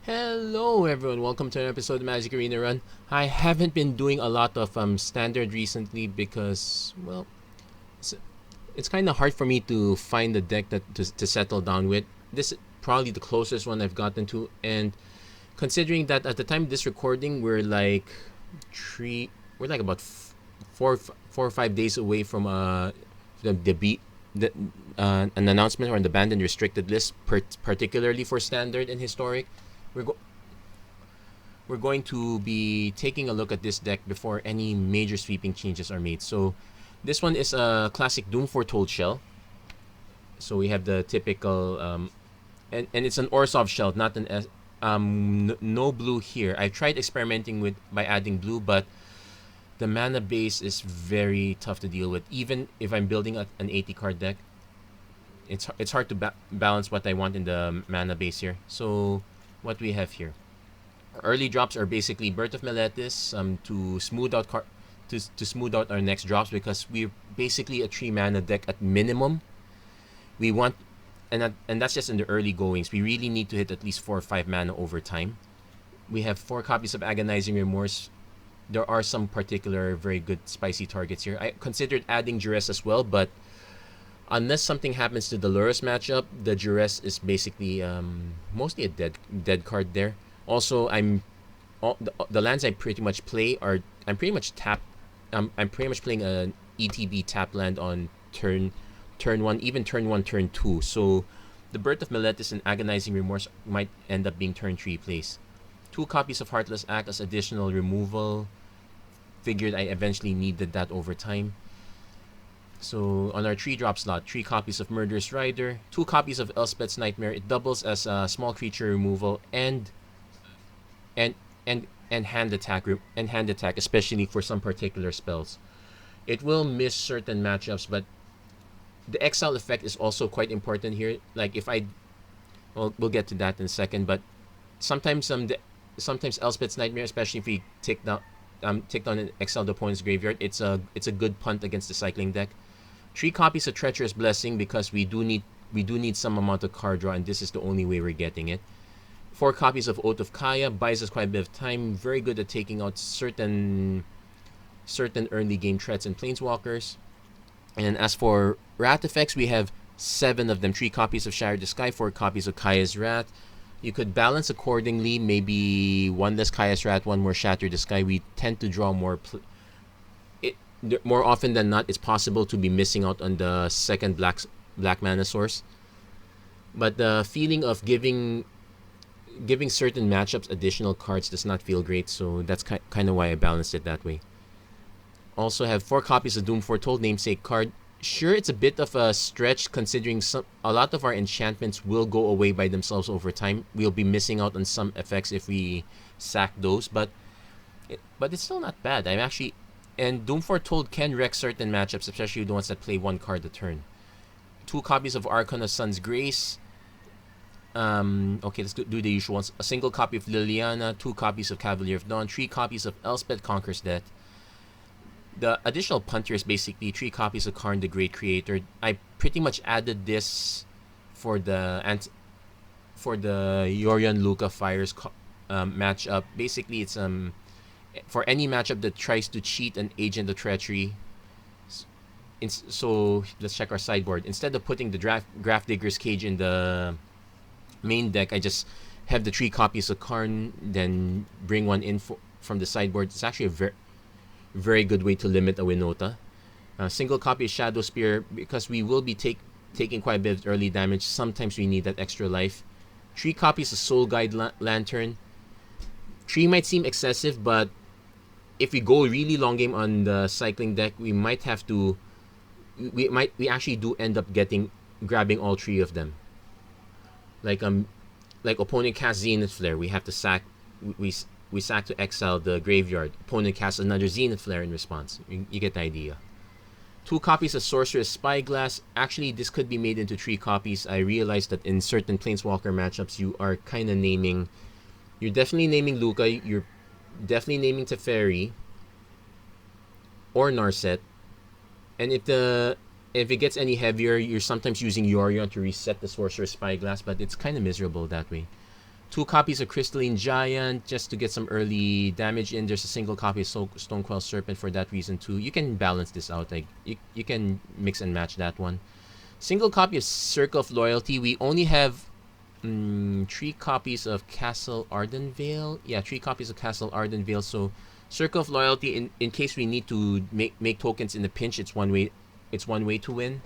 Hello everyone, welcome to an episode of Magic Arena Run. I haven't been doing a lot of standard recently because, well, it's, it's kind of hard for me to find a deck to settle down with. This is probably the closest one I've gotten to, and considering that at the time of this recording, we're like about 4 or 5 days away from the beat an announcement on the banned and restricted list, particularly for standard and historic. We're go- we're going to be taking a look at this deck before any major sweeping changes are made. So this one is a classic Doom Foretold shell. So we have the typical and it's an Orsov shell, not an no blue here. I tried experimenting with by adding blue, but the mana base is very tough to deal with. Even if I'm building an 80 card deck, it's hard to balance what I want in the mana base here. So what we have here, early drops are basically Birth of Meletis to smooth out to smooth out our next drops, because we're basically a 3 mana deck at minimum. We want and that's just in the early goings. We really need to hit at least 4 or 5 mana over time. We have 4 copies of Agonizing Remorse. There are some particular very good spicy targets here. I considered adding Duress as well, but unless something happens to the Lurus matchup, the Duress is basically mostly a dead card there. Also, the lands I pretty much play are I'm pretty much playing an ETB tap land on turn 1, even turn 1, turn 2. So the Birth of Meletis and Agonizing Remorse might end up being turn 3 plays. 2 copies of Heartless Act as additional removal. Figured I eventually needed that over time. So on our 3-drop slot, 3 copies of Murderous Rider, 2 copies of Elspeth's Nightmare. It doubles as a small creature removal and and hand attack, especially for some particular spells. It will miss certain matchups, but the exile effect is also quite important here. Like if we'll get to that in a second, but sometimes sometimes Elspeth's Nightmare, especially if we take down and exile the opponent's graveyard, it's a good punt against the cycling deck. 3 copies of Treacherous Blessing, because we do need some amount of card draw, and this is the only way we're getting it. 4 copies of Oath of Kaya buys us quite a bit of time. Very good at taking out certain early game threats and planeswalkers. And as for Wrath effects, we have 7 of them. 3 copies of Shatter the Sky, 4 copies of Kaya's Wrath. You could balance accordingly. Maybe 1 less Kaya's Wrath, 1 more Shatter the Sky. We tend to draw more. More often than not, it's possible to be missing out on the second black mana source. But the feeling of giving certain matchups additional cards does not feel great. So that's kind of why I balanced it that way. Also have 4 copies of Doom Foretold, namesake card. Sure, it's a bit of a stretch considering a lot of our enchantments will go away by themselves over time. We'll be missing out on some effects if we sack those, but it's still not bad. And Doom Foretold can wreck certain matchups, especially the ones that play 1 card a turn. 2 copies of Archon of Sun's Grace. Okay, let's do the usual ones. A single copy of Liliana, 2 copies of Cavalier of Dawn, 3 copies of Elspeth Conquers Death. The additional punter is basically 3 copies of Karn the Great Creator. I pretty much added this for the Yorion Lukka Fires matchup. Basically, it's for any matchup that tries to cheat an Agent of Treachery. So let's check our sideboard. Instead of putting the Grafdigger's Cage in the main deck, I just have the 3 copies of Karn, then bring 1 in from the sideboard. It's actually a very good way to limit a Winota. Single copy of Shadow Spear, because we will be taking quite a bit of early damage. Sometimes we need that extra life. 3 copies of Soul Guide Lantern. 3 might seem excessive, but if we go really long game on the cycling deck, we might have to. We actually do end up grabbing all 3 of them. Like opponent casts Zenith Flare, we have to sack. We sack to exile the graveyard. Opponent casts another Zenith Flare in response. You get the idea. 2 copies of Sorceress Spyglass. Actually, this could be made into 3 copies. I realized that in certain Planeswalker matchups, you are kind of naming. You're definitely naming Lukka. You're definitely naming Teferi or Narset. And if it gets any heavier, you're sometimes using Yorion to reset the Sorcerer's Spyglass, but it's kind of miserable that way. 2 copies of Crystalline Giant just to get some early damage in. There's a single copy of Stonequell Serpent for that reason too. You can balance this out. Like you can mix and match that one. Single copy of Circle of Loyalty. We only have 3 copies of Castle Ardenvale. Yeah, 3 copies of Castle Ardenvale. So Circle of Loyalty, in case we need to make tokens in the pinch, it's one way. It's one way to win.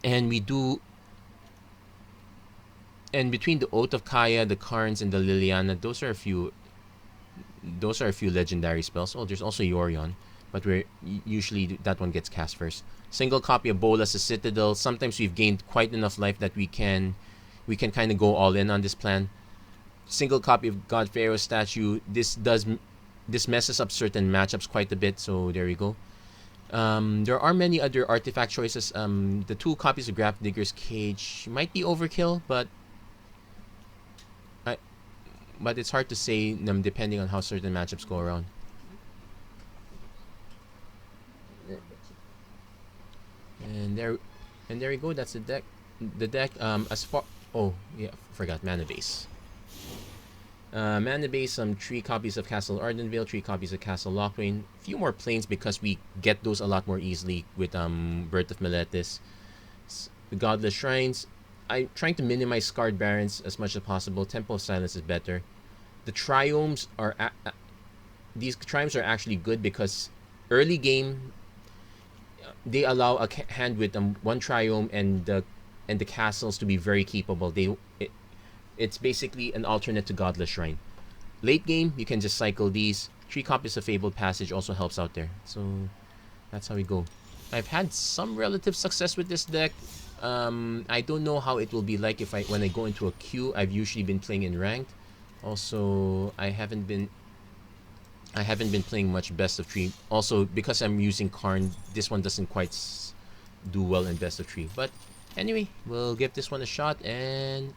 And we do. And between the Oath of Kaya, the Karns, and the Liliana, those are a few legendary spells. Oh, there's also Yorion, but we're usually that one gets cast first. Single copy of Bolas, the Citadel. Sometimes we've gained quite enough life that we can kind of go all in on this plan. Single copy of God Pharaoh statue. This messes up certain matchups quite a bit. So there we go. There are many other artifact choices. The 2 copies of Graph Digger's Cage might be overkill, but it's hard to say depending on how certain matchups go around. And there we go. That's the deck. The deck. As far. Oh yeah, forgot mana base. Mana base. 3 copies of Castle Ardenvale, 3 copies of Castle Lockwing. A few more planes because we get those a lot more easily with Birth of Meletis. The Godless Shrines. I'm trying to minimize Scarred Barons as much as possible. Temple of Silence is better. The Triomes are these Triomes are actually good because early game they allow a hand with 1 Triome and the castles to be very keepable. It's basically an alternate to Godless Shrine. Late game you can just cycle these. 3 copies of Fabled Passage also helps out there. So that's how we go. I've had some relative success with this deck. I don't know how it will be like when I go into a queue. I've usually been playing in ranked. Also, I haven't been playing much best of 3. Also, because I'm using Karn, this one doesn't quite do well in best of 3. But anyway, we'll give this one a shot, and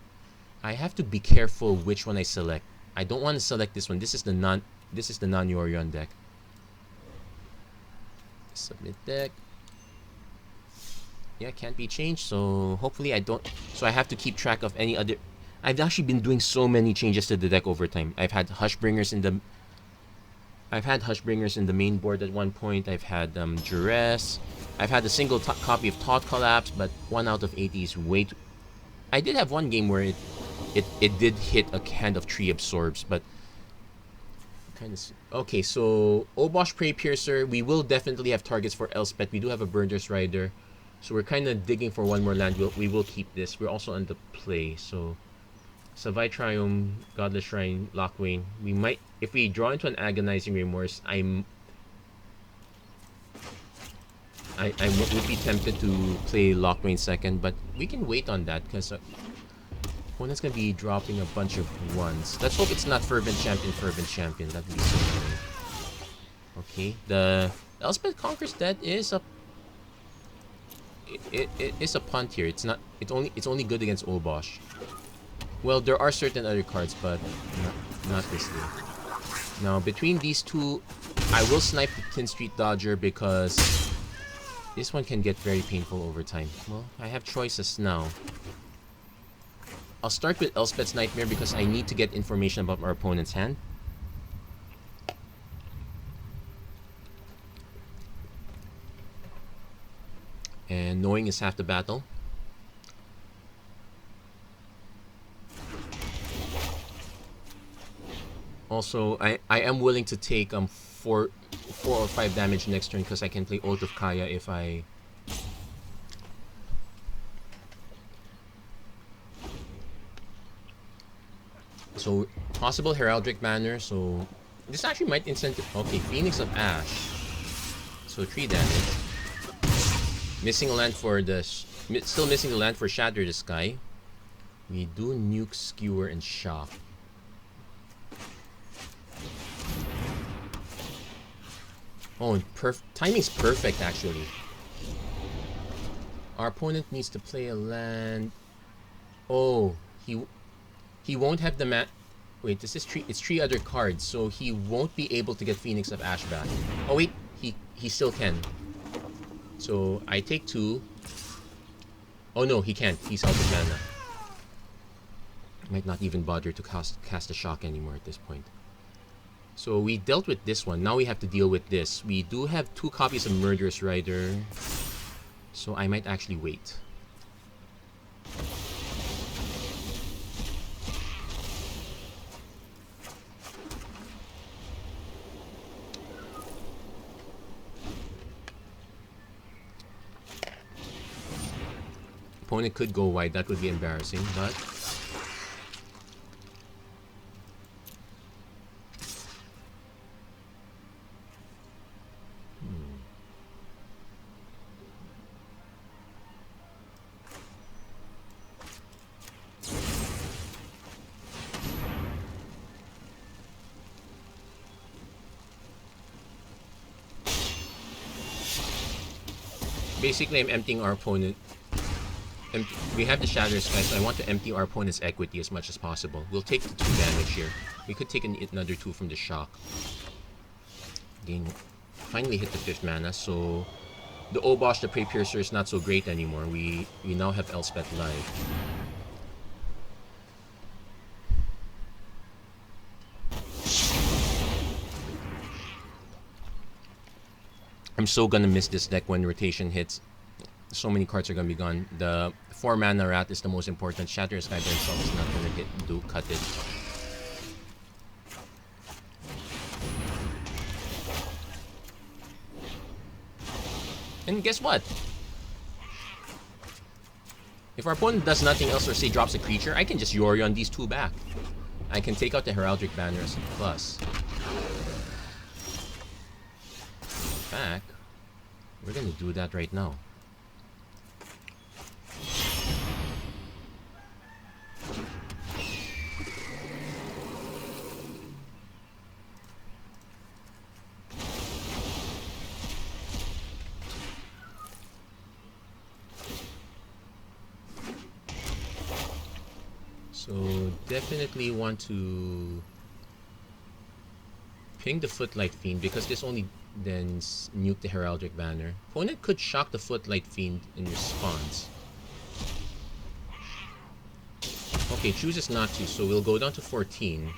I have to be careful which one I select. I don't want to select this one. This is the non-Yorion deck. Submit deck. Yeah, can't be changed. So hopefully I don't. So I have to keep track of any other. I've actually been doing so many changes to the deck over time. I've had Hushbringers in the main board at one point. I've had Duress. I've had a single copy of Thought Collapse, but 1 out of 80 is way too. I did have one game where it did hit a hand of 3 absorbs, but kind of. Okay, so Obosh Prey Piercer. We will definitely have targets for Elspeth. We do have a Burner's Rider, so we're kind of digging for 1 more land. We will keep this. We're also on the play, so. Savai Triumph, Godless Shrine, Lockwing. We might, if we draw into an Agonizing Remorse, I would be tempted to play Lockwing second, but we can wait on that because opponent's gonna be dropping a bunch of 1s. Let's hope it's not Fervent Champion. That'd be so annoying. Okay, the Elspeth Conquers Dead is a. It is a punt here. It's only good against Obosh. Well, there are certain other cards, but not this day. Now, between these 2, I will snipe the Tin Street Dodger because this one can get very painful over time. Well, I have choices now. I'll start with Elspeth's Nightmare because I need to get information about our opponent's hand. And knowing is half the battle. Also, I am willing to take 4 or 5 damage next turn because I can play Oath of Kaya if I. So possible Heraldic Banner. So this actually might incentive. Okay, Phoenix of Ash. So 3 damage. Missing a land for the. Still missing the land for Shatter the Sky. We do Nuke, Skewer, and Shock. Oh, timing's perfect actually. Our opponent needs to play a land. Oh, he won't have the Wait, this is it's 3 other cards, so he won't be able to get Phoenix of Ash back. Oh wait, he still can. So I take 2. Oh no, he can't. He's out of mana. Might not even bother to cast a shock anymore at this point. So we dealt with this one. Now we have to deal with this. We do have 2 copies of Murderous Rider, so I might actually wait. Opponent could go wide. That would be embarrassing, but basically I'm emptying our opponent. We have the Shatter Sky, so I want to empty our opponent's equity as much as possible. We'll take the 2 damage here. We could take another 2 from the shock. Gain, finally hit the 5th mana, so the Obosh, the Prey Piercer, is not so great anymore. We now have Elspeth live. I'm so gonna miss this deck when rotation hits. So many cards are gonna be gone. The 4 mana rat is the most important. Shatter Sky by itself is not gonna cut it. And guess what? If our opponent does nothing else or say drops a creature, I can just Yorion these 2 back. I can take out the Heraldic Banner as a plus. In fact, we're gonna do that right now. So definitely want to ping the Footlight Fiend because this only then nuke the Heraldic Banner. Opponent could shock the Footlight Fiend in response. Okay, chooses not to, so we'll go down to 14.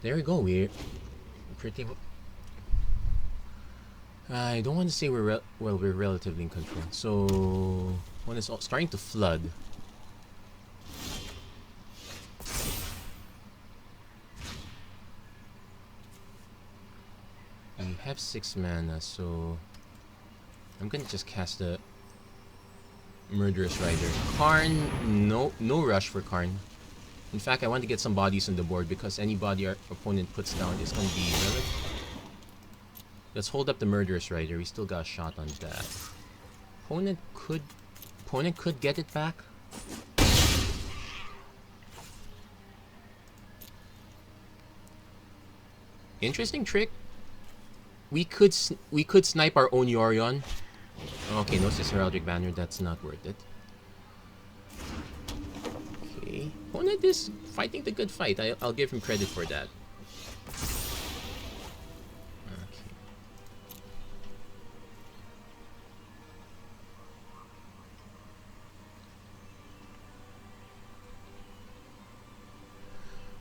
There we go. We're pretty. I don't want to say we're relatively in control. So one is starting to flood. We have 6 mana, so I'm gonna just cast the Murderous Rider. Karn, no rush for Karn. In fact, I want to get some bodies on the board because any body our opponent puts down is gonna be relative. Let's hold up the Murderous Rider. We still got a shot on that. Opponent could get it back. Interesting trick. We could snipe our own Yorion. Okay, no Heraldic Banner. That's not worth it. Okay, opponent is fighting the good fight. I'll give him credit for that. Okay.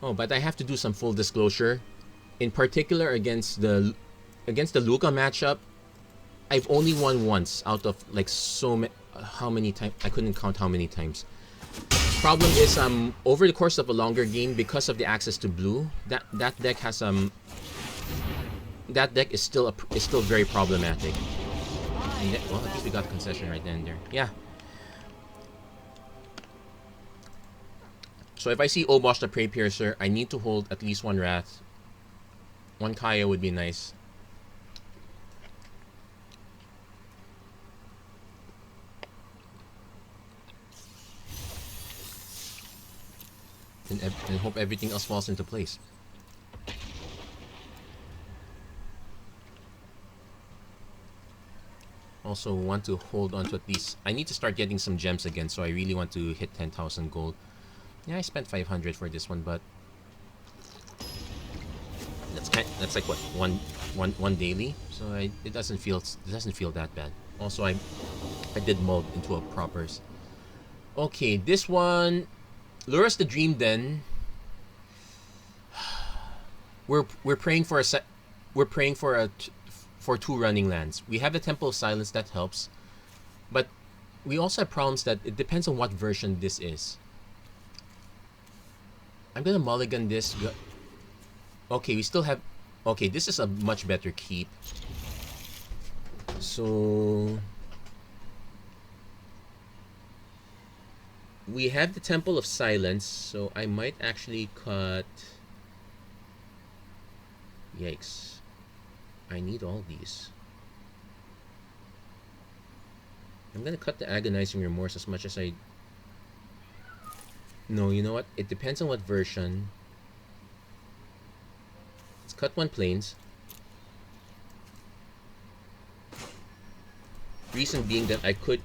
Oh, but I have to do some full disclosure. In particular, against the Lukka matchup, I've only won once out of like how many times? I couldn't count how many times. Problem is, over the course of a longer game, because of the access to blue, that deck has that deck is still very problematic. Well, at least we got the concession right then and there. Yeah. So if I see Obosh the Prey Piercer, I need to hold at least 1 Wrath. 1 Kaya would be nice. And hope everything else falls into place. Also want to hold on to at least. I need to start getting some gems again, so I really want to hit 10,000 gold. Yeah, I spent 500 for this one, but that's like what one daily. So it doesn't feel that bad. Also, I did mold into a propers. Okay, this one Lure Us the Dream Den. We're praying for for 2 running lands. We have the Temple of Silence that helps, but we also have problems that it depends on what version this is. I'm gonna mulligan this. Okay, we still have. Okay, this is a much better keep. So we have the Temple of Silence, so I might actually cut. Yikes. I need all these. I'm gonna cut the Agonizing Remorse as much as I... No, you know what? It depends on what version. Let's cut 1 plains. Reason being that I could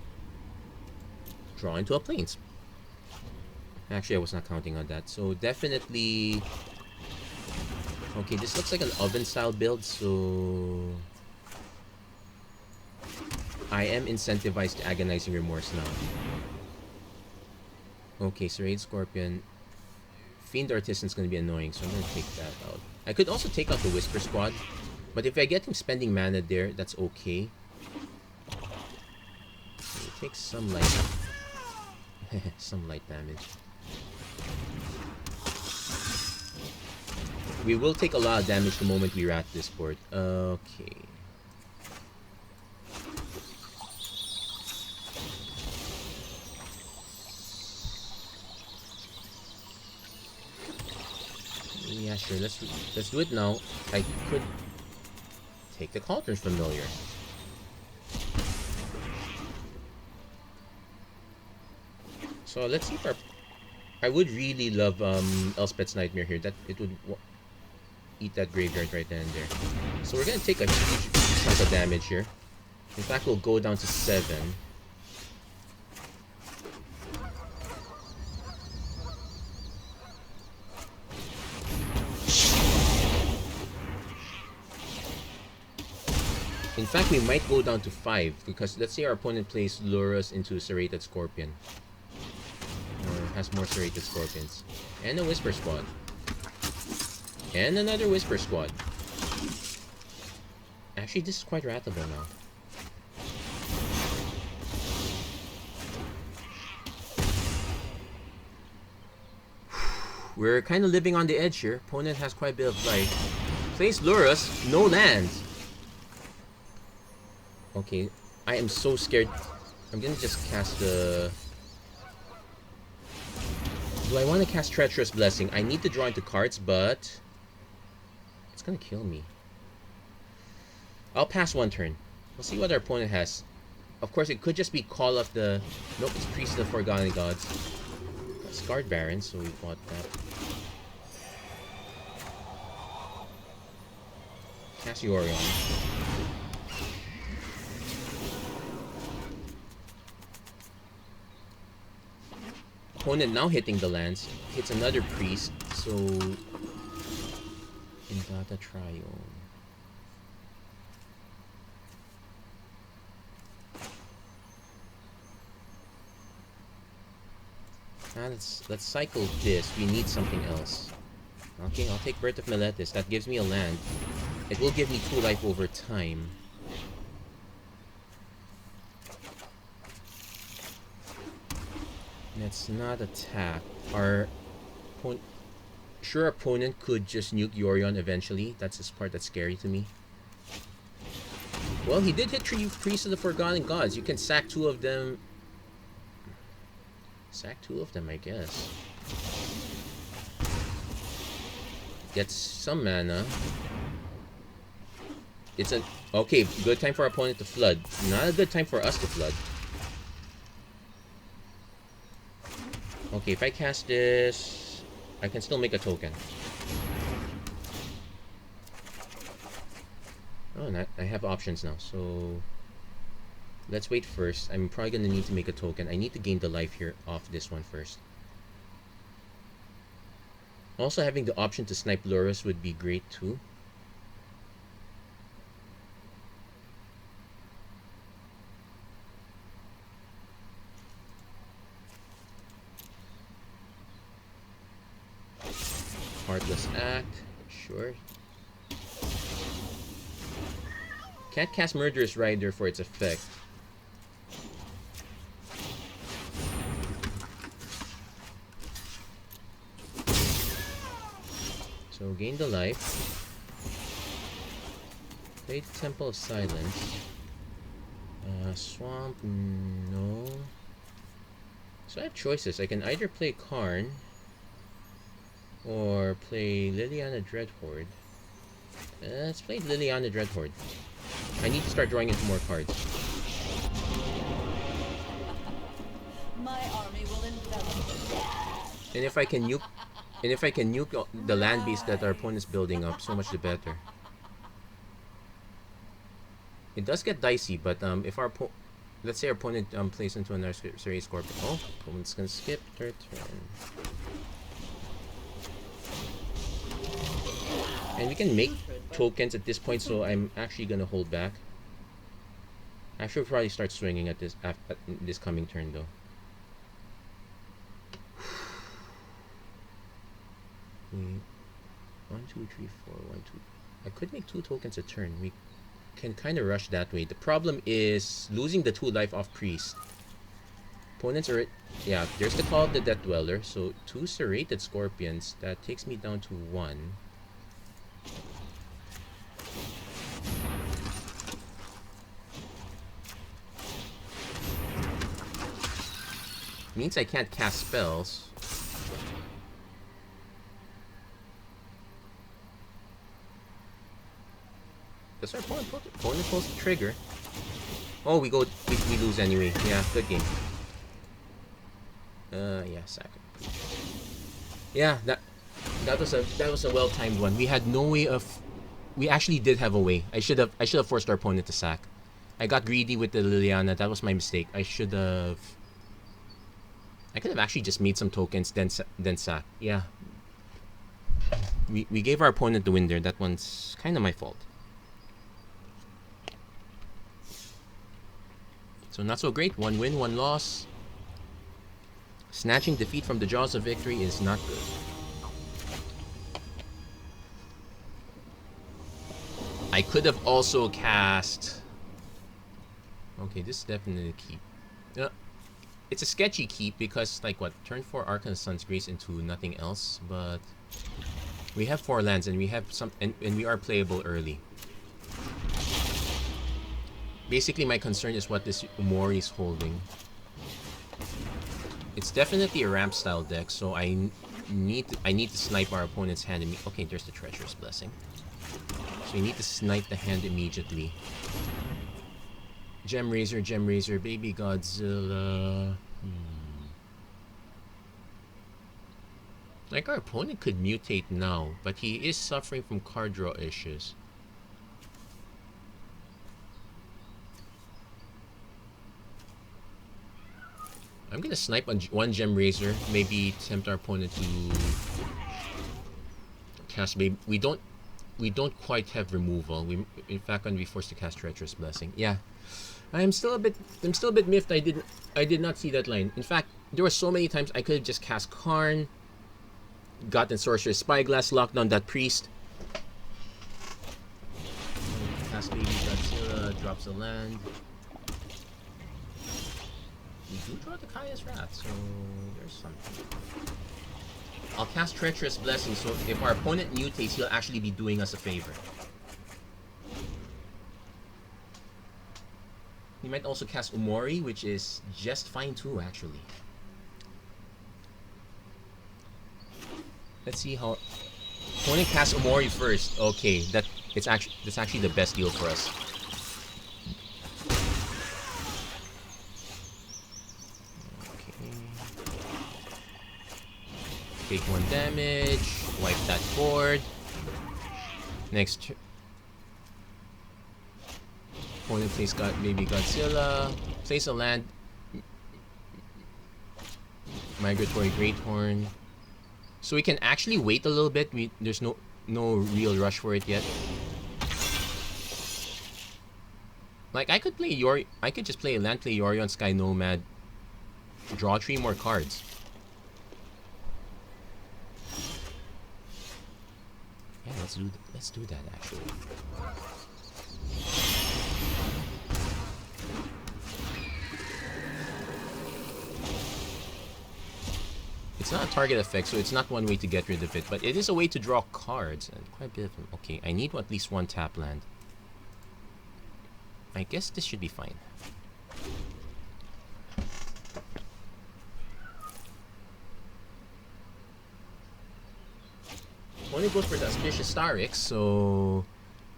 draw into a plains. Actually, I was not counting on that. So definitely... Okay, this looks like an oven style build, so... I am incentivized to Agonizing Remorse now. Okay, Serrated Scorpion. Fiend Artisan's gonna be annoying, so I'm gonna take that out. I could also take out the Whisper Squad, but if I get him spending mana there, that's okay. So take some light... some light damage. We will take a lot of damage the moment we rat this board. Okay. Yeah, sure. Let's do it now. I could take the Cauldron's Familiar. So let's see if our... I would really love Elspeth's Nightmare here. That it would eat that graveyard right then and there. So we're gonna take a huge chunk of damage here. In fact, we'll go down to 7. In fact, we might go down to 5 because let's say our opponent plays Lure Us into Serrated Scorpion. Or has more Serrated Scorpions. And a Whisper Squad. And another Whisper Squad. Actually, this is quite ratable now. We're kind of living on the edge here. Opponent has quite a bit of life. Plays Lure Us, no lands. Okay, I am so scared. I'm gonna just cast the... Do I want to cast Treacherous Blessing? I need to draw into cards, but... It's gonna kill me. I'll pass 1 turn. We'll see what our opponent has. Of course, it could just be Call of the... Nope, it's Priest of the Forgotten Gods. Got Scarred Baron, so we bought that. Cast Yorion. Opponent now hitting the lands. Hits another Priest, so... Indata Triome. Let's cycle this. We need something else. Okay, I'll take Birth of Meletis. That gives me a land. It will give me 2 life over time. Let's not attack. Our opponent could just nuke Yorion eventually. That's this part that's scary to me. Well, he did hit 3 Priests of the Forgotten Gods. You can sack 2 of them. Sack 2 of them, I guess. Gets some mana. It's a... Okay, good time for our opponent to flood. Not a good time for us to flood. Okay, if I cast this, I can still make a token. Oh, and I have options now, so... Let's wait first. I'm probably going to need to make a token. I need to gain the life here off this one first. Also, having the option to snipe Lure Us would be great too. Heartless Act. Sure. Can't cast Murderous Rider for its effect. So gain the life. Play Temple of Silence. Swamp, no. So I have choices. I can either play Karn or play Liliana Dreadhorde. Let's play Liliana Dreadhorde. I need to start drawing into more cards. My army will envelop. And if I can nuke the land base that our opponent's building up, so much the better. It does get dicey, but if our let's say our opponent plays into another series Scorpion. Oh, opponent's gonna skip their turn. And we can make tokens at this point, so I'm actually gonna hold back. I should probably start swinging at this coming turn though. 1, 2, 3, 4, 1, 2. I could make 2 tokens a turn. We can kind of rush that way. The problem is losing the 2 life off priest. Opponents are, yeah, there's the Call of the Death Dweller, so 2 serrated scorpions. That takes me down to 1. Means I can't cast spells. Does our opponent pulls the trigger? Oh, we lose anyway. Yeah, good game. Yeah, sack it. Yeah, that was a well-timed one. We had no way of. We actually did have a way. I should have forced our opponent to sack. I got greedy with the Liliana. That was my mistake. I could have actually just made some tokens, then sack. Yeah. We gave our opponent the win there. That one's kind of my fault. So not so great. 1 win, 1 loss. Snatching defeat from the jaws of victory is not good. I could have also cast. Okay, this is definitely a keep. It's a sketchy keep because, like, what, turn 4 Arcana Sun's Grace into nothing else, but we have 4 lands and we have some, and we are playable early. Basically, my concern is what this Umori is holding. It's definitely a ramp style deck, so I need to snipe our opponent's hand. Okay, there's the Treacherous Blessing. So you need to snipe the hand immediately. Gem Razor, Baby Godzilla. Like, our opponent could mutate now, but he is suffering from card draw issues. I'm gonna snipe on 1 Gem Razor, maybe tempt our opponent to cast. Maybe we don't quite have removal. We, in fact, gonna be forced to cast Treacherous Blessing. Yeah, I'm still a bit miffed. I did not see that line. In fact, there were so many times I could have just cast Karn, gotten Sorcerer's Spyglass, locked down that priest. Cast Baby Godzilla, drops a land. We do draw the Kaya's Wrath, so there's something. I'll cast Treacherous Blessing, so if our opponent mutates, he'll actually be doing us a favor. He might also cast Umori, which is just fine too, actually. Let's see how. Opponent casts Umori first. Okay, that's actually the best deal for us. Take 1 damage, wipe that board. Next, opponent plays Baby Godzilla, plays a land, Migratory Greathorn. So we can actually wait a little bit. There's no real rush for it yet. Like, I could just play a land, play Yorion, Sky Nomad, draw 3 more cards. Yeah, let's do that actually. It's not a target effect, so it's not one way to get rid of it, but it is a way to draw cards, and quite a bit of them. Okay, I need at least one tap land. I guess this should be fine. Only goes for the Auspicious Starix, so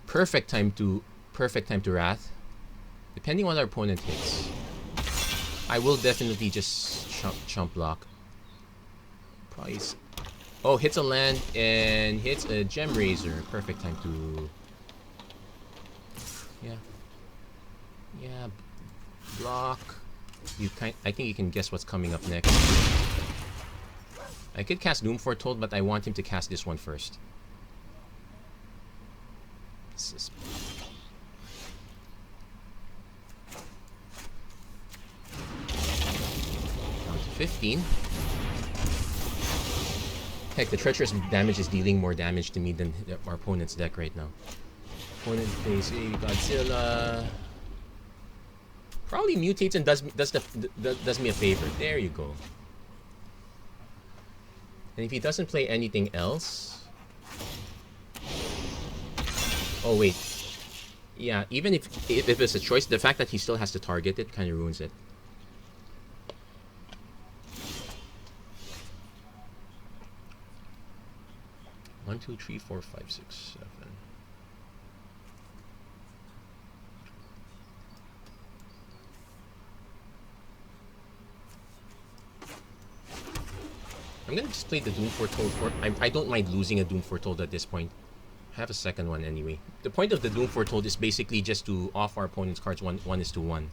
perfect time to Wrath. Depending on our opponent hits, I will definitely just chump block. Probably. Oh, hits a land and hits a Gem Razor. Perfect time to. Yeah. Block. I think you can guess what's coming up next. I could cast Doom Foretold, but I want him to cast this one first. Down to 15. Heck, the Treacherous damage is dealing more damage to me than our opponent's deck right now. Opponent plays Godzilla. Probably mutates and does me a favor. There you go. And if he doesn't play anything else... Oh, wait. Yeah, even if it's a choice, the fact that he still has to target it kind of ruins it. One, two, three, four, five, six, seven. I'm gonna just play the Doom Foretold. I don't mind losing a Doom Foretold at this point. I have a second one anyway. The point of the Doom Foretold is basically just to off our opponent's cards 1:1.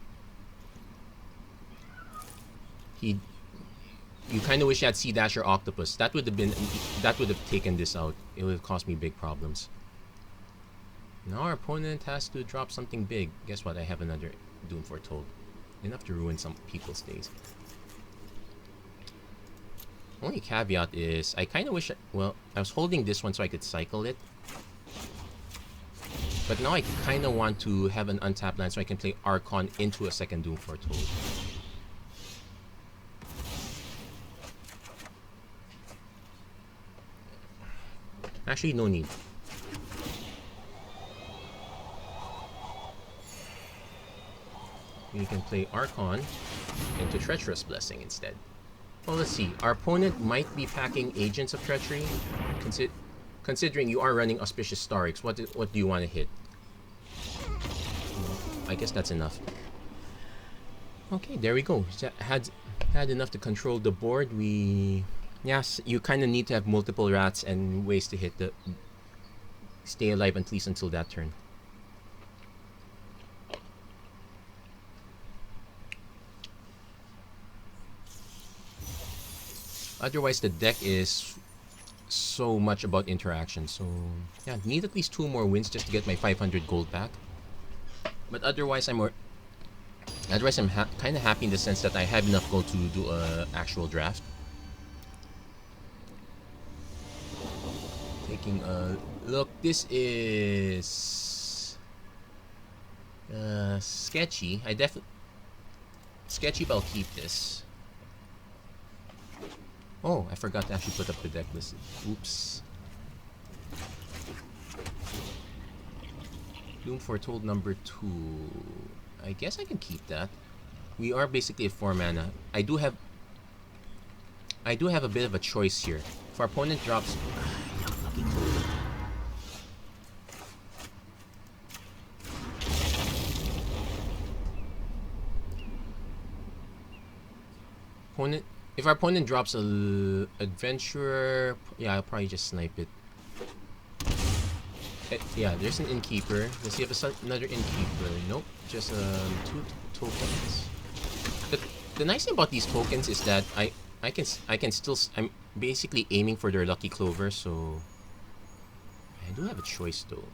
You kind of wish you had Sea Dasher Octopus. That would have taken this out. It would have caused me big problems. Now our opponent has to drop something big. Guess what? I have another Doom Foretold. Enough to ruin some people's days. Only caveat is, I kind of wish... Well, I was holding this one so I could cycle it. But now I kind of want to have an untapped land so I can play Archon into a second Doom Foretold. Actually, no need. You can play Archon into Treacherous Blessing instead. Well, let's see. Our opponent might be packing Agents of Treachery. Considering you are running Auspicious Starix, what do you want to hit? I guess that's enough. Okay, there we go. Had enough to control the board. Yes, you kind of need to have multiple rats and ways to hit stay alive at least until that turn. Otherwise, the deck is so much about interaction. So, yeah, need at least 2 more wins just to get my 500 gold back. But otherwise, I'm kind of happy in the sense that I have enough gold to do an actual draft. Taking a look, this is sketchy. Sketchy, but I'll keep this. Oh, I forgot to actually put up the deck list. Oops. Doom Foretold number 2. I guess I can keep that. We are basically a 4 mana. I do have a bit of a choice here. If our opponent drops... If our opponent drops a Adventurer, yeah, I'll probably just snipe it. Yeah, there's an Innkeeper. Let's see if there's another Innkeeper. Nope, just 2 tokens. The nice thing about these tokens is that I'm basically aiming for their Lucky Clover, so I do have a choice though.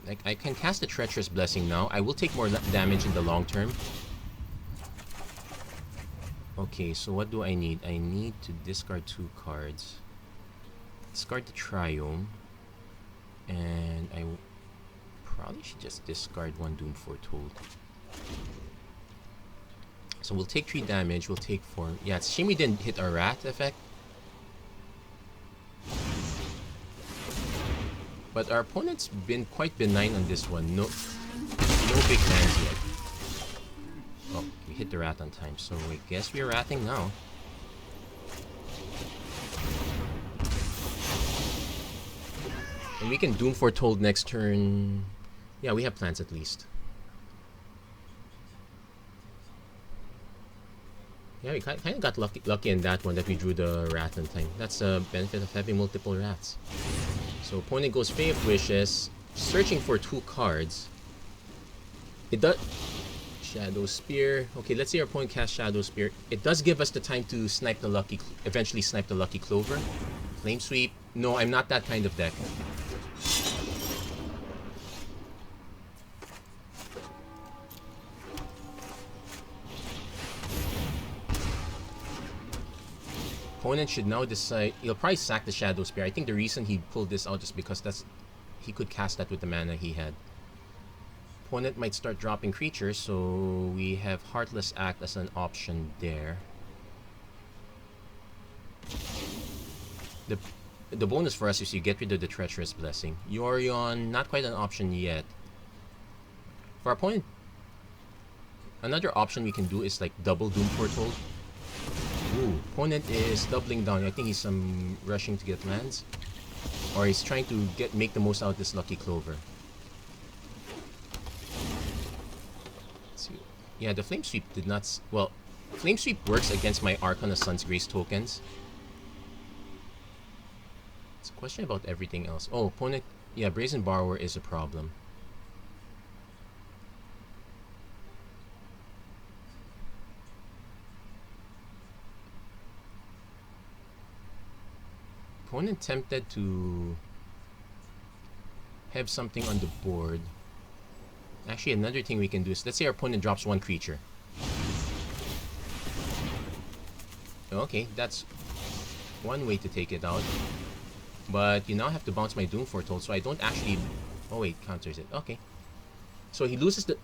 Like, I can cast a Treacherous Blessing now. I will take more damage in the long term. Okay, so what do I need? I need to discard 2 cards. Discard the Triome. And I probably should just discard 1 Doom Foretold. So we'll take 3 damage, we'll take 4. Yeah, it's a shame we didn't hit our Wrath effect. But our opponent's been quite benign on this one. No big lands yet. Oh, we hit the Wrath on time, so I guess we're Wrathing now. And we can Doom Foretold next turn. Yeah, we have plans at least. Yeah, we kind of got lucky in that one that we drew the Wrath on time. That's the benefit of having multiple Wraths. So opponent goes Fae of Wishes, searching for 2 cards. It does... Shadow Spear. Okay, let's say our opponent casts Shadow Spear. It does give us the time to snipe the eventually snipe the Lucky Clover. Flame Sweep. No, I'm not that kind of deck. Opponent should now decide. He'll probably sack the Shadow Spear. I think the reason he pulled this out is because he could cast that with the mana he had. Opponent might start dropping creatures, so we have Heartless Act as an option there. The bonus for us is you get rid of the Treacherous Blessing. Yorion, not quite an option yet. For our opponent, another option we can do is like double Doom Foretold. Ooh, opponent is doubling down. I think he's rushing to get lands. Or he's trying to make the most out of this Lucky Clover. Let's see. Yeah, the Flame Sweep did not... Well, Flame Sweep works against my Archon of Sun's Grace tokens. It's a question about everything else. Oh, opponent... Yeah, Brazen Borrower is a problem. Opponent tempted to have something on the board. Actually, another thing we can do is, let's say our opponent drops 1 creature. Okay, that's one way to take it out. But you now have to bounce my Doom Foretold, so I don't actually... Oh wait, counters it. Okay. So he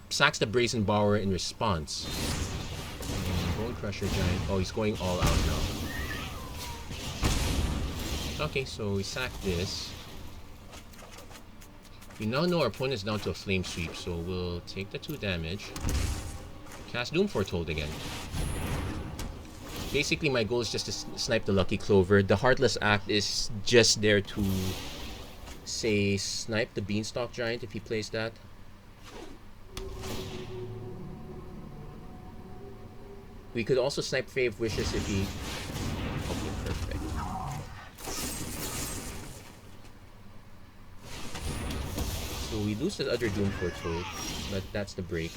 sacks the Brazen Borrower in response. Bone Crusher Giant. Oh, he's going all out now. Okay, so we sack this. We now know our opponent's down to a Flame Sweep, so we'll take the 2 damage. Cast Doom Foretold again. Basically, my goal is just to snipe the Lucky Clover. The Heartless Act is just there to, say, snipe the Beanstalk Giant if he plays that. We could also snipe Fae of Wishes if he... Okay, perfect. So we lose the other Doom Foretold, but that's the break.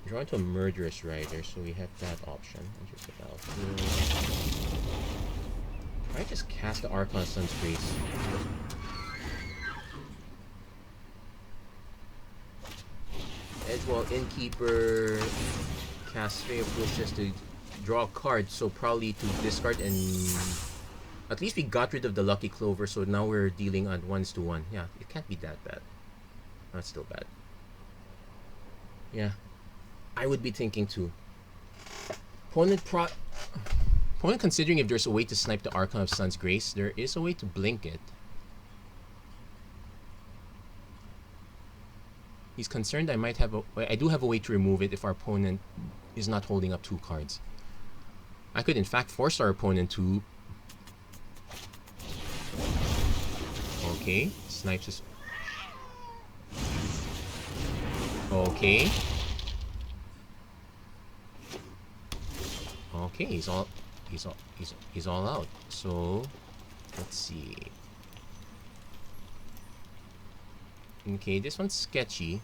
Draw into a Murderous Rider, so we have that option. I just cast the Archon of Sun's Grace. Edgewall Innkeeper casts Fae of Wishes to draw a card, so probably to discard and... At least we got rid of the Lucky Clover, so now we're dealing on 1s. Yeah, it can't be that bad. That's still bad. Yeah. I would be thinking too. Opponent considering if there's a way to snipe the Archon of Sun's Grace. There is a way to blink it. He's concerned I might have I do have a way to remove it if our opponent is not holding up 2 cards. I could in fact force our opponent to... Okay, snipes his... Okay. Okay, he's all out. So let's see. Okay, this one's sketchy.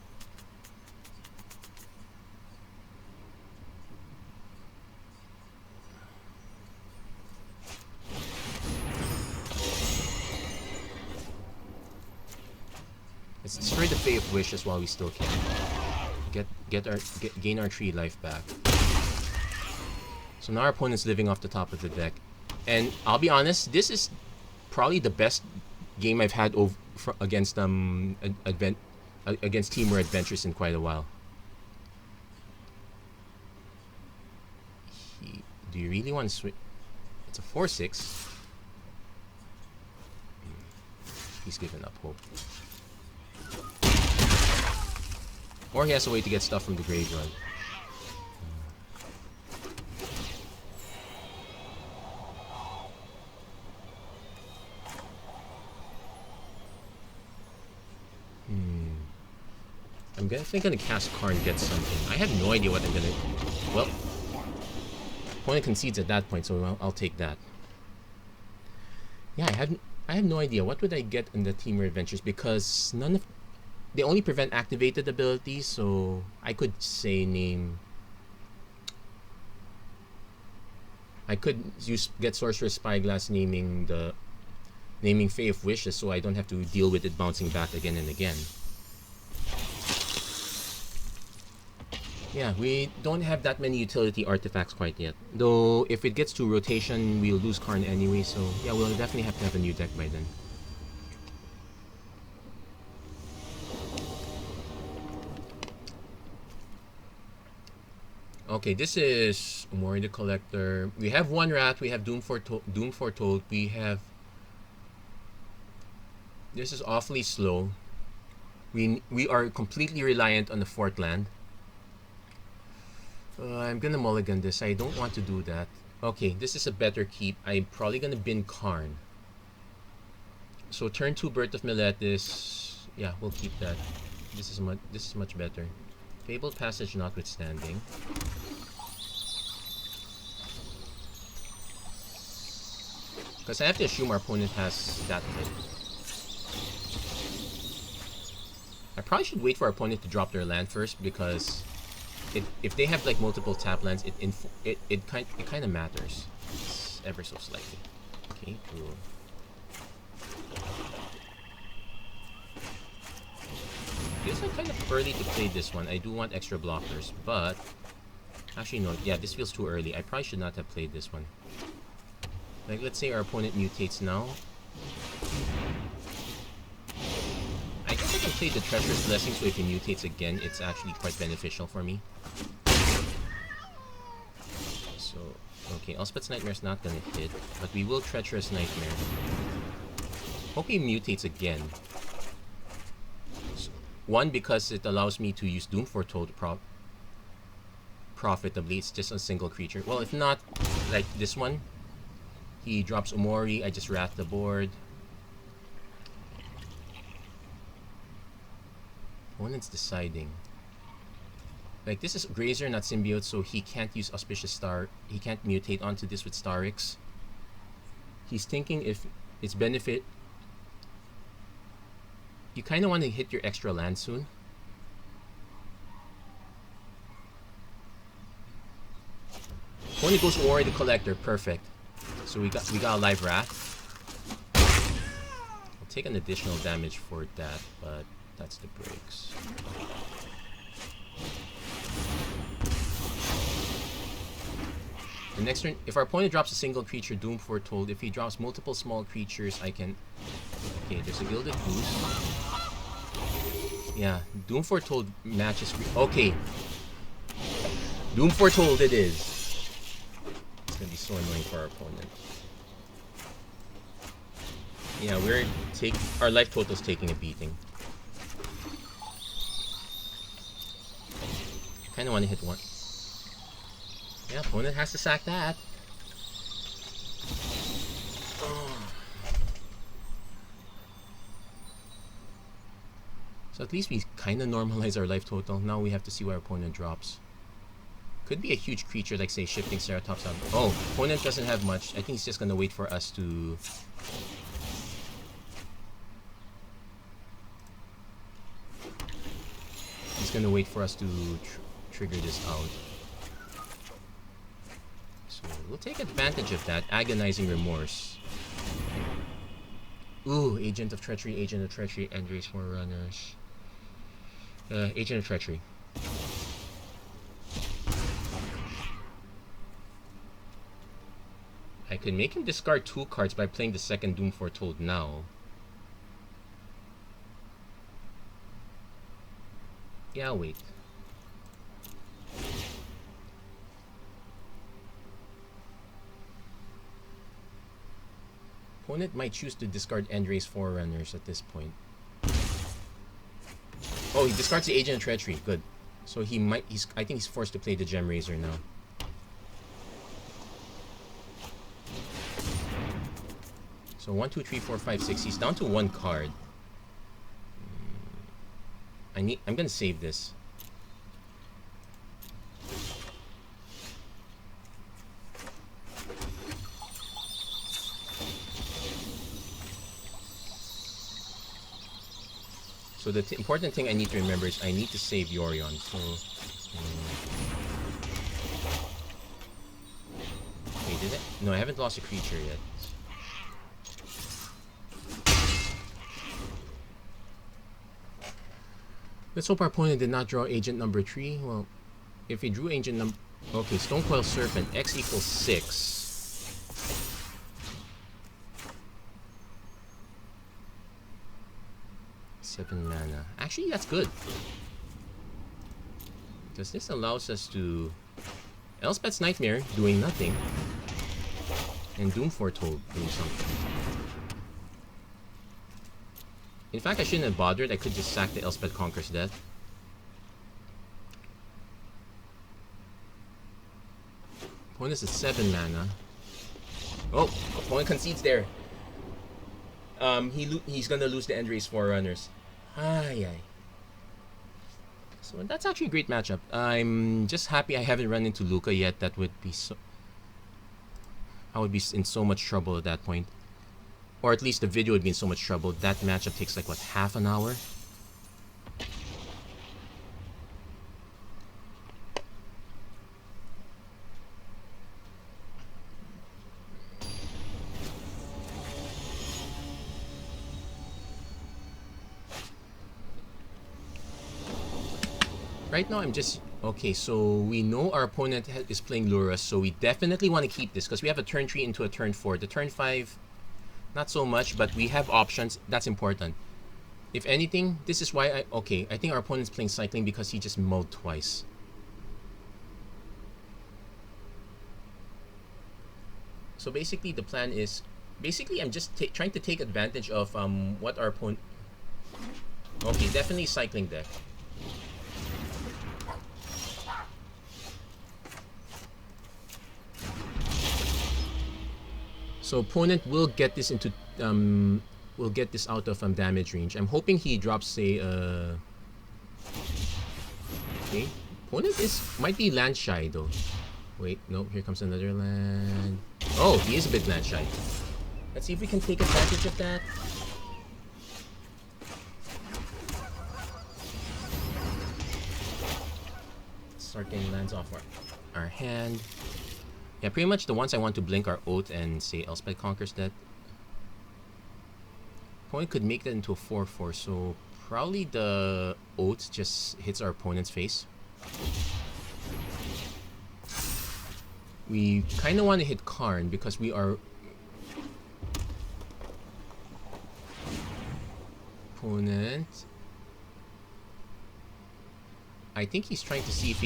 Let's destroy the Fae of Wishes while we still can. Gain our 3 life back. So now our opponent's living off the top of the deck. And I'll be honest, this is probably the best game I've had against against Team Adventures in quite a while. Do you really want to switch? It's a 4/6. He's given up hope. Or he has a way to get stuff from the graveyard. I'm gonna cast Karn and get something. I have no idea what I'm gonna... Well, opponent concedes at that point, so I'll take that. Yeah, I have no idea. What would I get in the Team Adventures? Because none of... They only prevent activated abilities, so I could say name... I could get Sorcerer's Spyglass naming Fae of Wishes, so I don't have to deal with it bouncing back again and again. Yeah, we don't have that many utility artifacts quite yet. Though, if it gets to rotation, we'll lose Karn anyway, so yeah, we'll definitely have to have a new deck by then. Okay, this is Umori the Collector. We have one Rat, we have Doom Foretold, we have... This is awfully slow. We are completely reliant on the 4th land. I'm gonna mulligan this. I don't want to do that. Okay, this is a better keep. I'm probably gonna bin Karn. So turn 2 Birth of Meletis. Yeah, we'll keep that. This is much better. Fabled Passage notwithstanding. Because I have to assume our opponent has that hit. I probably should wait for our opponent to drop their land first, because if they have like multiple tap lands, it kind of matters. It's ever so slightly. Okay, cool. Feels like kind of early to play this one. I do want extra blockers, but actually no. Yeah, this feels too early. I probably should not have played this one. Like, let's say our opponent mutates now. I guess I can play the Treacherous Blessing, so if he mutates again, it's actually quite beneficial for me. So, okay, Elspeth's Nightmare's not gonna hit, but we will Treacherous Nightmare. Hope he mutates again. So, one, because it allows me to use Doom Foretold profitably. It's just a single creature. Well, if not, like this one, he drops Umori, I just wrath the board. Opponent's deciding. Like, this is Grazer, not Symbiote, so he can't use Auspicious Star. He can't mutate onto this with Starix. He's thinking if it's benefit... You kind of want to hit your extra land soon. Opponent goes Umori the Collector, perfect. So we got a live Wrath. I'll take an additional damage for that, but that's the breaks. The next turn, if our opponent drops a single creature, Doom Foretold. If he drops multiple small creatures, I can... Okay, there's a Gilded Goose. Yeah, Doom Foretold matches... Okay. Doom Foretold it is. It's gonna be so annoying for our opponent. Yeah, our life total's taking a beating. Kinda wanna hit one. Yeah, opponent has to sack that. So at least we kinda normalize our life total. Now we have to see what our opponent drops. Could be a huge creature, like say Shifting Ceratops out. Oh, opponent doesn't have much. I think he's just gonna wait for us to... He's gonna wait for us to trigger this out. So we'll take advantage of that. Agonizing Remorse. Ooh, Agent of Treachery, Endrace Forerunners. Agent of Treachery. I can make him discard 2 cards by playing the second Doom Foretold now. Yeah, I'll wait. Opponent might choose to discard Endrace Forerunners at this point. Oh, he discards the Agent of Treachery. Good. So he might. I think he's forced to play the Gem Razor now. So 1, 2, 3, 4, 5, 6. He's down to 1 card. I'm gonna save this. So the important thing I need to remember is I need to save Yorion. So, wait, did it? No, I haven't lost a creature yet. Let's hope our opponent did not draw agent number 3. Well, if he drew agent number... Okay, Stonecoil Serpent. X equals 6. Mana. Actually, that's good. Because this allows us to... Elspeth's Nightmare doing nothing. And Doom Foretold doing something. In fact, I shouldn't have bothered. I could just sack the Elspeth Conquers Death. Opponent is 7 mana. Oh, opponent concedes there. He's gonna lose the Endrace Forerunners. Ay. So that's actually a great matchup. I'm just happy I haven't run into Lukka yet. That would be so... I would be in so much trouble at that point. Or at least the video would be in so much trouble. That matchup takes like, what, half an hour? Right now, I'm just... Okay, so we know our opponent is playing Lurrus, so we definitely want to keep this because we have a turn 3 into a turn 4. The turn 5, not so much, but we have options. That's important. If anything, this is why Okay, I think our opponent's playing Cycling because he just mowed twice. So basically, the plan is... Basically, I'm just trying to take advantage of what our opponent... Okay, definitely Cycling deck. So opponent will get this into will get this out of damage range. I'm hoping he drops, say, okay. Opponent might be land shy though. Wait, no, here comes another land. Oh, he is a bit land shy. Let's see if we can take advantage of that. Start getting lands off our hand. Yeah, pretty much the ones I want to blink are Oath and, say, Elspeth Conquers Death. Opponent could make that into a 4/4, so probably the Oath just hits our opponent's face. We kind of want to hit Karn because we are... Opponent... I think he's trying to see if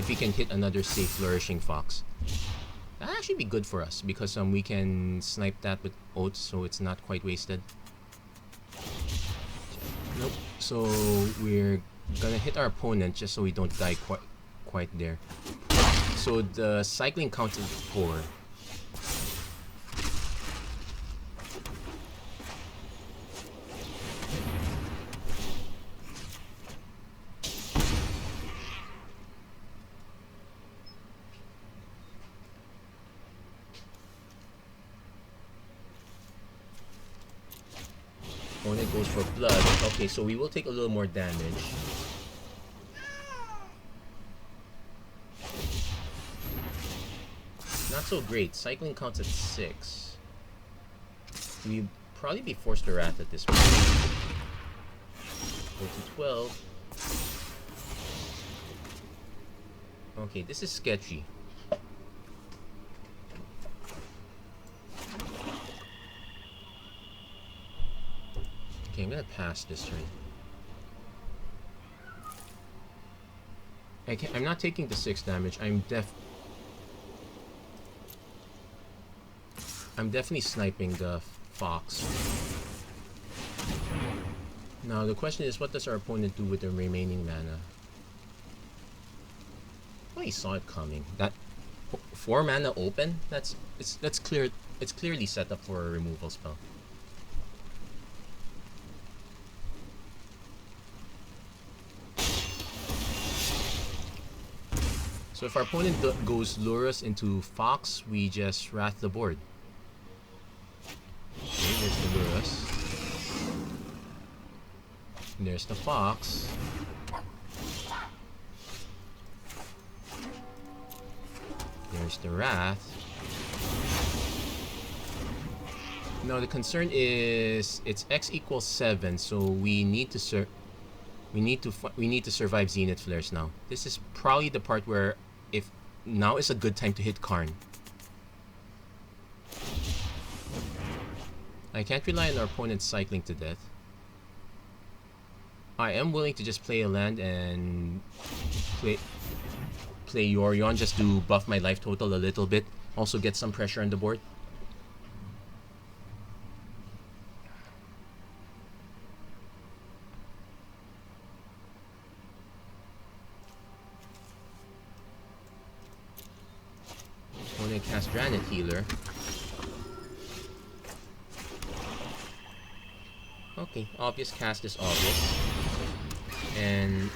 he can hit another, say, Flourishing Fox. That'd actually be good for us because we can snipe that with Oath, so it's not quite wasted. Nope. So we're gonna hit our opponent just so we don't die quite there. So the cycling counts as 4. Opponent goes for blood. Okay, so we will take a little more damage. Not so great. Cycling counts at 6. We'd probably be forced to Wrath at this point. Go to 12. Okay, this is sketchy. I'm gonna pass this turn. I'm not taking the 6 damage. I'm definitely sniping the fox. Now the question is, what does our opponent do with the remaining mana? Oh, he saw it coming. That 4 mana open. That's clear. It's clearly set up for a removal spell. So if our opponent goes Lurus into Fox, we just Wrath the board. Okay, there's the Lurus. There's the Fox. There's the Wrath. Now the concern is it's X equals 7, so we need to survive Zenith Flares now. This is probably the part where now is a good time to hit Karn. I can't rely on our opponent cycling to death. I am willing to just play a land and play Yorion just to buff my life total a little bit. Also get some pressure on the board. Opponent cast Granite Healer. Okay, obvious cast is obvious. And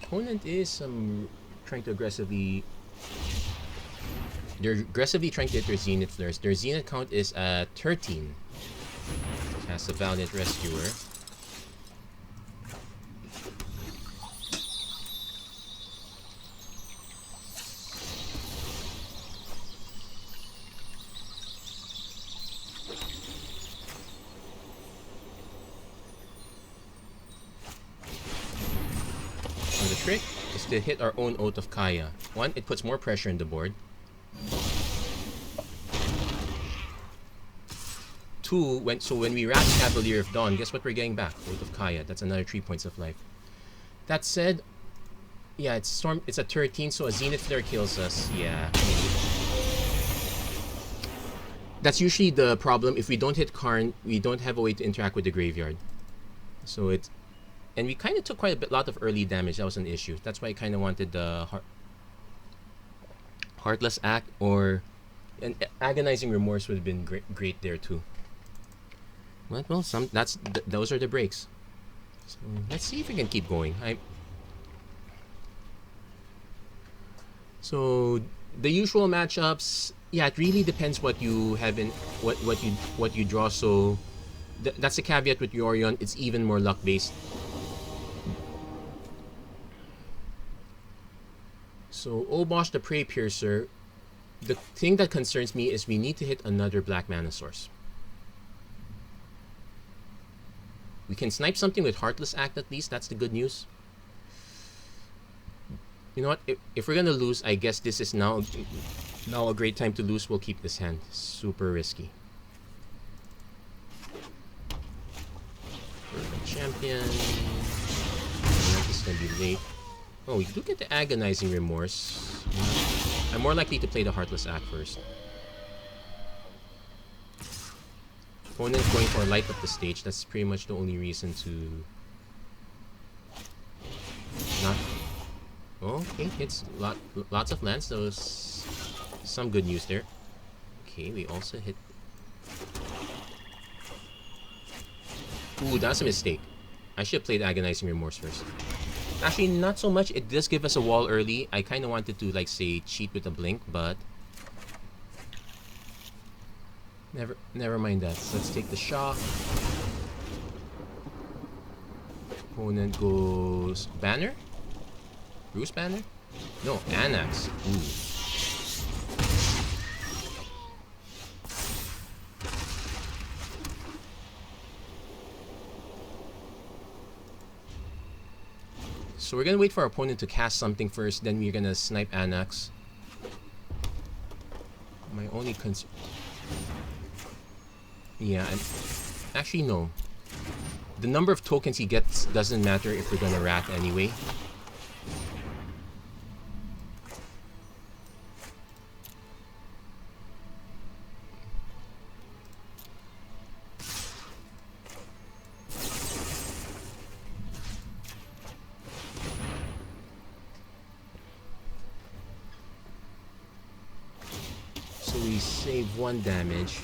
opponent is trying to aggressively. They're aggressively trying to hit their Zenith Flares. Their Zenith count is at 13. Cast a Valiant Rescuer. The trick is to hit our own Oath of Kaya. 1, it puts more pressure on the board. 2, when we wrap Cavalier of Dawn, guess what we're getting back? Oath of Kaya. That's another 3 points of life. That said, yeah, it's a 13, so a Zenith Flare kills us. Yeah. That's usually the problem. If we don't hit Karn, we don't have a way to interact with the graveyard. So it's... And we kind of took quite a lot of early damage. That was an issue. That's why I kind of wanted the Heartless Act or an Agonizing Remorse would have been great there too. Well, those are the breaks. So let's see if we can keep going. So the usual matchups, yeah, it really depends what you have in what you draw. So that's the caveat with Yorion. It's even more luck based. So Obosh the Prey Piercer, the thing that concerns me is we need to hit another black mana source. We can snipe something with Heartless Act at least, that's the good news. You know what, if we're gonna lose, I guess this is now a great time to lose. We'll keep this hand. Super risky. Perfect champion. This is gonna be late. Oh, we do get the Agonizing Remorse. I'm more likely to play the Heartless Act first. Opponent going for a light up the stage. That's pretty much the only reason to not. Oh, okay, it's lots of lands. That was some good news there. Okay, we also hit. Ooh, that's a mistake. I should have played Agonizing Remorse first. Actually, not so much. It does give us a wall early. I kind of wanted to, like, say, cheat with a blink, but never mind that. So let's take the shock. Opponent goes Banner? Bruce Banner? No, Anax. Ooh. So we're gonna wait for our opponent to cast something first, then we're gonna snipe Anax. My only concern... Yeah, and actually no. The number of tokens he gets doesn't matter if we're gonna Wrath anyway. So we save 1 damage.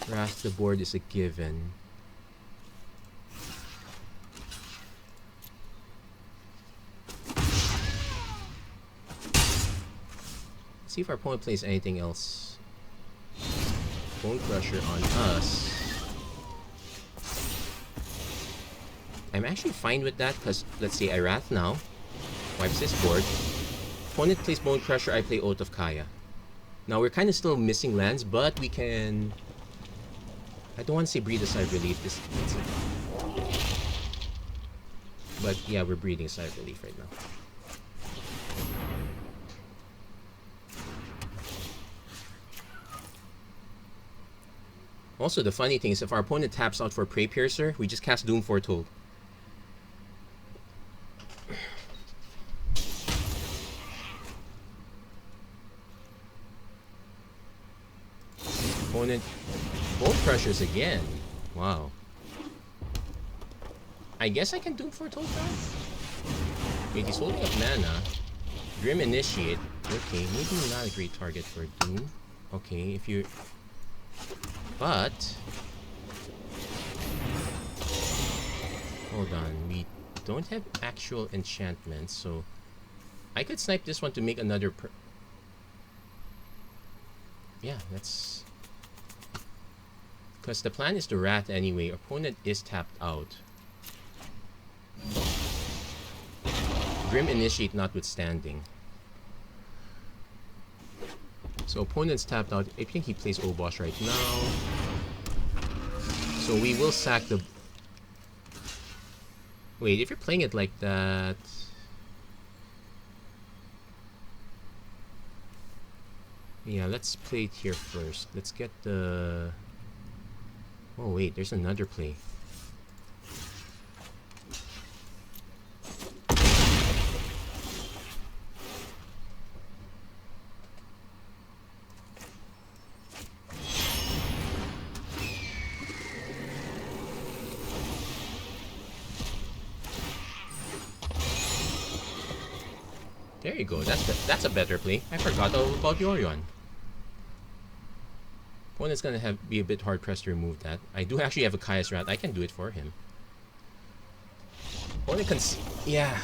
Wrath the board is a given. See if our opponent plays anything else. Bone Crusher on us. I'm actually fine with that because let's say I Wrath now. Wipes this board. Opponent plays Bone Crusher, I play Oath of Kaya. Now we're kind of still missing lands, but we can... I don't want to say breathe a sigh of relief. But yeah, we're breathing a sigh of relief right now. Also, the funny thing is if our opponent taps out for Prey Piercer, we just cast Doom Foretold. Opponent Bone Crushers again. Wow. I guess I can Doom Foretold that? Wait, he's holding up mana. Grim Initiate. Okay, maybe not a great target for Doom. Okay, if you... But... Hold on, we don't have actual enchantments, so... I could snipe this one to make another yeah, that's... Because the plan is to Wrath anyway. Opponent is tapped out. Grim Initiate notwithstanding. So opponent's tapped out. I think he plays Obosh right now. So we will sack the... Wait, if you're playing it like that... Yeah, let's play it here first. Let's get the... Oh wait, there's another play. There you go. That's a better play. I forgot all about Yorion. Opponent's gonna be a bit hard pressed to remove that. I do actually have a Kaya's Rat. I can do it for him. Opponent can... Yeah.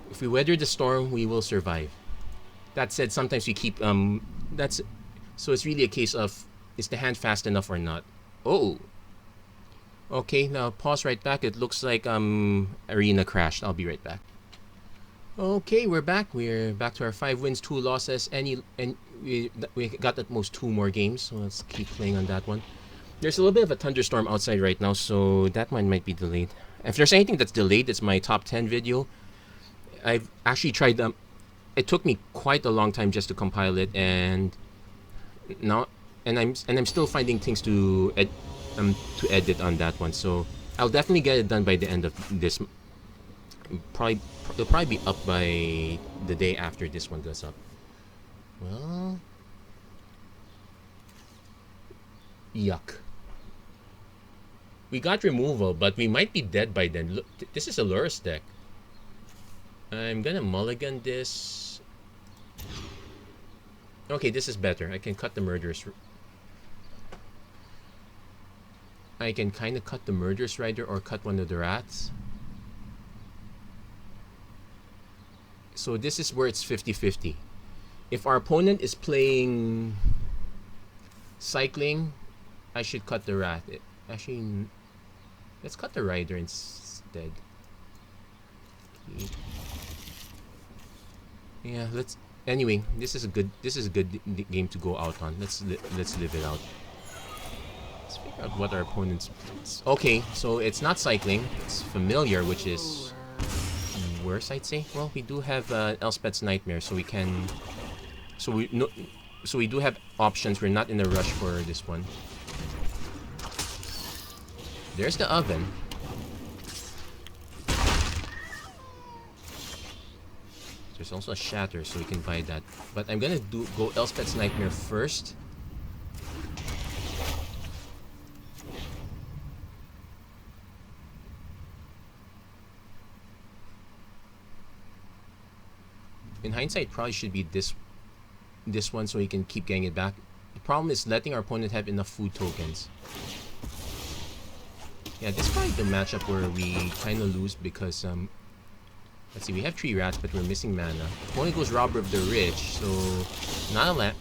If we weather the storm, we will survive. That said, sometimes we keep... That's... So it's really a case of... Is the hand fast enough or not? Oh! Okay, now pause right back. It looks like Arena crashed. I'll be right back. Okay, we're back. We're back to our 5 wins, 2 losses. And we got at most 2 more games, so let's keep playing on that one. There's a little bit of a thunderstorm outside right now, so that one might be delayed. If there's anything that's delayed, it's my top 10 video. I've actually tried it took me quite a long time just to compile it, and now I'm still finding things to edit on that one. So I'll definitely get it done by the end of this. It'll probably be up by the day after this one goes up. Well, yuck. We got removal, but we might be dead by then. Look, this is a Lurus deck. I'm gonna mulligan this. Okay, this is better. I can cut the Murderous. I can kind of cut the Murderous Rider or cut one of the Rats. So this is where it's 50-50. If our opponent is playing Cycling, I should cut the Rat. Actually, let's cut the Rider instead. Okay. Yeah, let's... Anyway, this is a good game to go out on. Let's live it out. Let's figure out what our opponent's... Okay, so it's not Cycling. It's Familiar, which is... worse, I'd say. Well, we do have Elspeth's Nightmare, so we can... So we do have options. We're not in a rush for this one. There's the oven. There's also a Shatter, so we can buy that. But I'm gonna go Elspeth's Nightmare first. In hindsight, probably should be this one, so he can keep getting it back. The problem is letting our opponent have enough food tokens. Yeah, this is probably the matchup where we kind of lose because let's see, we have 3 rats, but we're missing mana. Opponent goes Robber of the Rich, so not a land.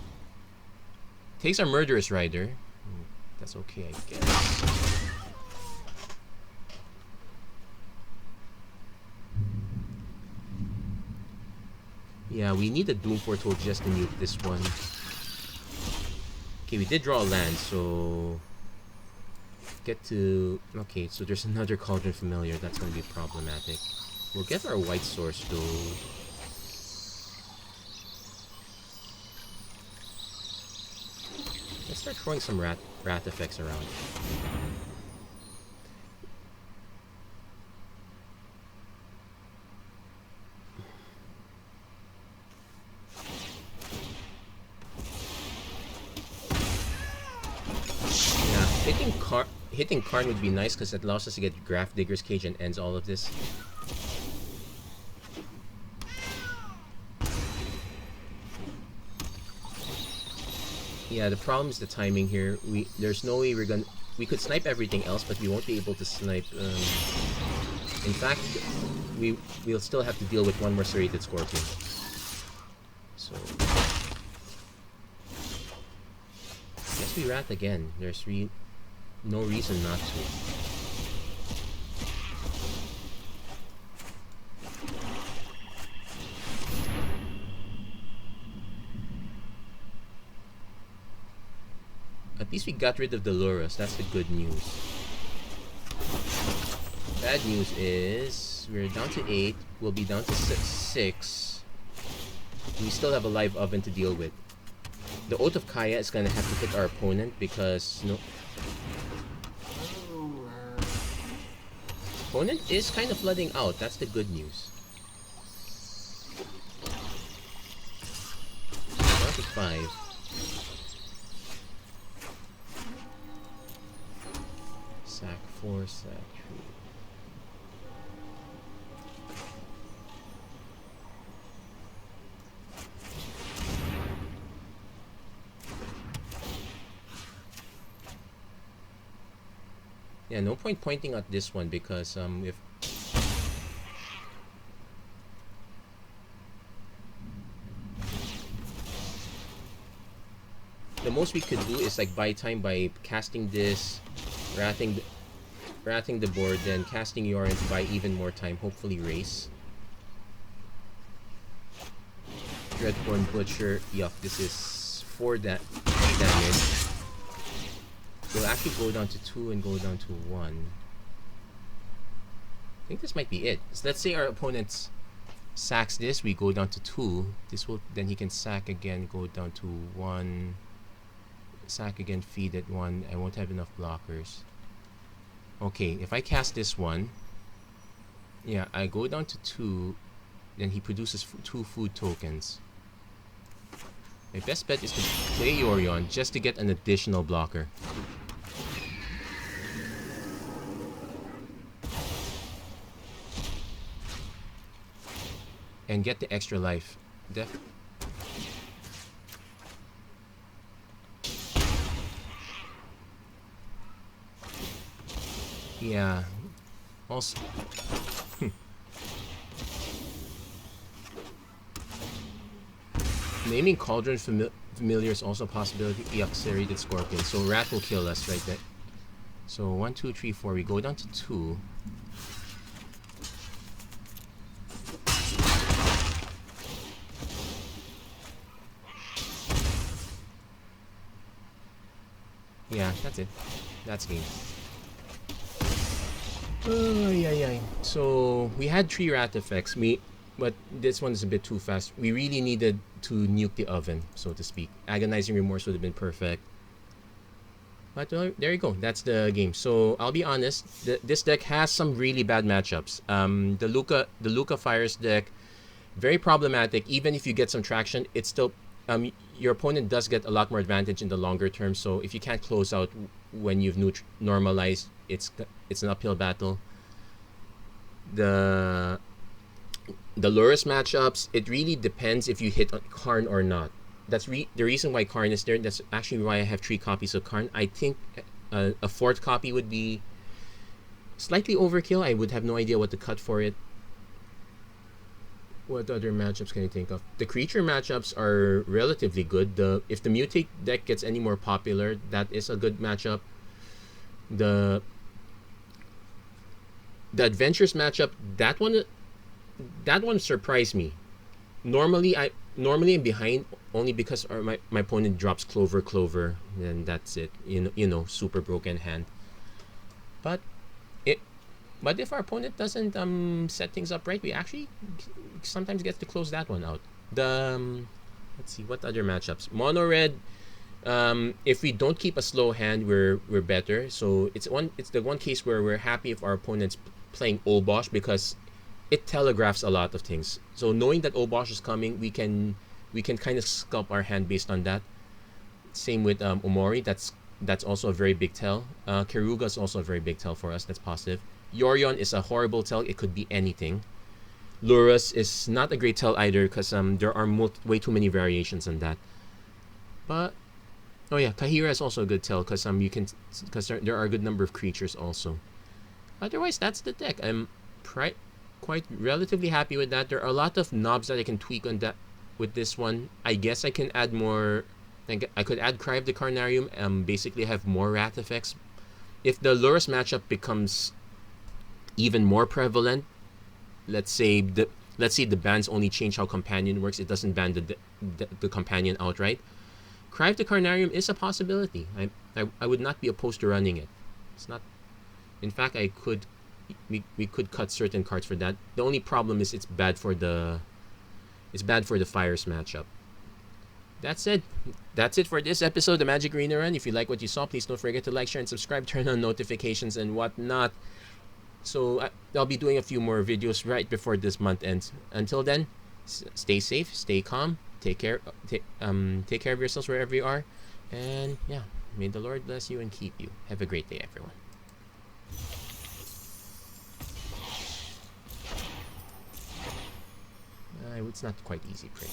Takes our Murderous Rider. That's okay, I guess. Yeah, we need a Doom Foretold just to nuke this one. Okay, we did draw a land, so... Get to... Okay, so there's another Cauldron Familiar. That's going to be problematic. We'll get our white source, though. Let's start throwing some rat effects around. Hitting Karn would be nice because it allows us to get Graph Digger's Cage and ends all of this. Yeah, the problem is the timing here. There's no way we could snipe everything else, but we won't be able to snipe. In fact, we'll still have to deal with one more Serrated Scorpion. So I guess we rat again. There's no reason not to. At least we got rid of the Luras. That's the good news. Bad news is we're down to 8. We'll be down to 6. We still have a live oven to deal with. The Oath of Kaya is gonna have to hit our opponent because opponent is kind of flooding out. That's the good news. Down to 5. Sack 4, sack 3. Yeah, no point pointing at this one because if the most we could do is like buy time by casting this, wrathing the board, then casting Yorion to buy even more time, hopefully race. Dreadborn Butcher, yuck, this is 4 damage. We'll actually go down to 2 and go down to 1. I think this might be it. So let's say our opponent sacks this, we go down to 2. Then he can sack again, go down to 1. Sack again, feed at 1. I won't have enough blockers. Okay, if I cast this one, yeah, I go down to 2, then he produces 2 food tokens. My best bet is to play Yorion just to get an additional blocker. And get the extra life. Yeah. Also... Naming Cauldron Familiar is also a possibility. Yuck, Serrated Scorpion. So Rat will kill us right there. So 1, 2, 3, 4. We go down to 2. Yeah, that's it. That's game. So we had 3 rat effects. But this one is a bit too fast. We really needed to nuke the oven, so to speak. Agonizing Remorse would have been perfect. But there you go. That's the game. So I'll be honest. This deck has some really bad matchups. The Lukka Fires deck, very problematic. Even if you get some traction, it's still your opponent does get a lot more advantage in the longer term. So if you can't close out when you've normalized, it's an uphill battle. The Lurus matchups, it really depends if you hit on Karn or not. That's the reason why Karn is there. That's actually why I have 3 copies of Karn. I think a 4th copy would be slightly overkill. I would have no idea what to cut for it. What other matchups can you think of? The creature matchups are relatively good. If the mutate deck gets any more popular, that is a good matchup. The adventures matchup, that one surprised me. Normally I'm behind only because my opponent drops Clover, and that's it. Super broken hand. But if our opponent doesn't set things up right, we actually sometimes get to close that one out. Let's see what other matchups. Mono red. If we don't keep a slow hand, we're better. So it's the one case where we're happy if our opponent's playing Obosh, because it telegraphs a lot of things. So knowing that Obosh is coming, we can kind of sculpt our hand based on that. Same with Omori. That's also a very big tell. Keruga is also a very big tell for us. That's positive. Yorion is a horrible tell. It could be anything. Lurus is not a great tell either, because there are way too many variations on that. But Kahira is also a good tell, because there are a good number of creatures also. Otherwise, that's the deck. I'm quite relatively happy with that. There are a lot of knobs that I can tweak on that with this one. I guess I can add more. I could add Cry of the Carnarium. Basically have more rat effects. If the Lurus matchup becomes even more prevalent, let's say the bans only change how Companion works. It doesn't ban the Companion outright. Cry of the Carnarium is a possibility. I would not be opposed to running it. It's not. In fact, we could cut certain cards for that. The only problem is it's bad for the Fires matchup. That's it. That's it for this episode of Magic Arena Run. If you like what you saw, please don't forget to like, share, and subscribe. Turn on notifications and whatnot. So I'll be doing a few more videos right before this month ends. Until then, stay safe, stay calm, take care of yourselves wherever you are, and may the Lord bless you and keep you. Have a great day, everyone. It's not quite easy print.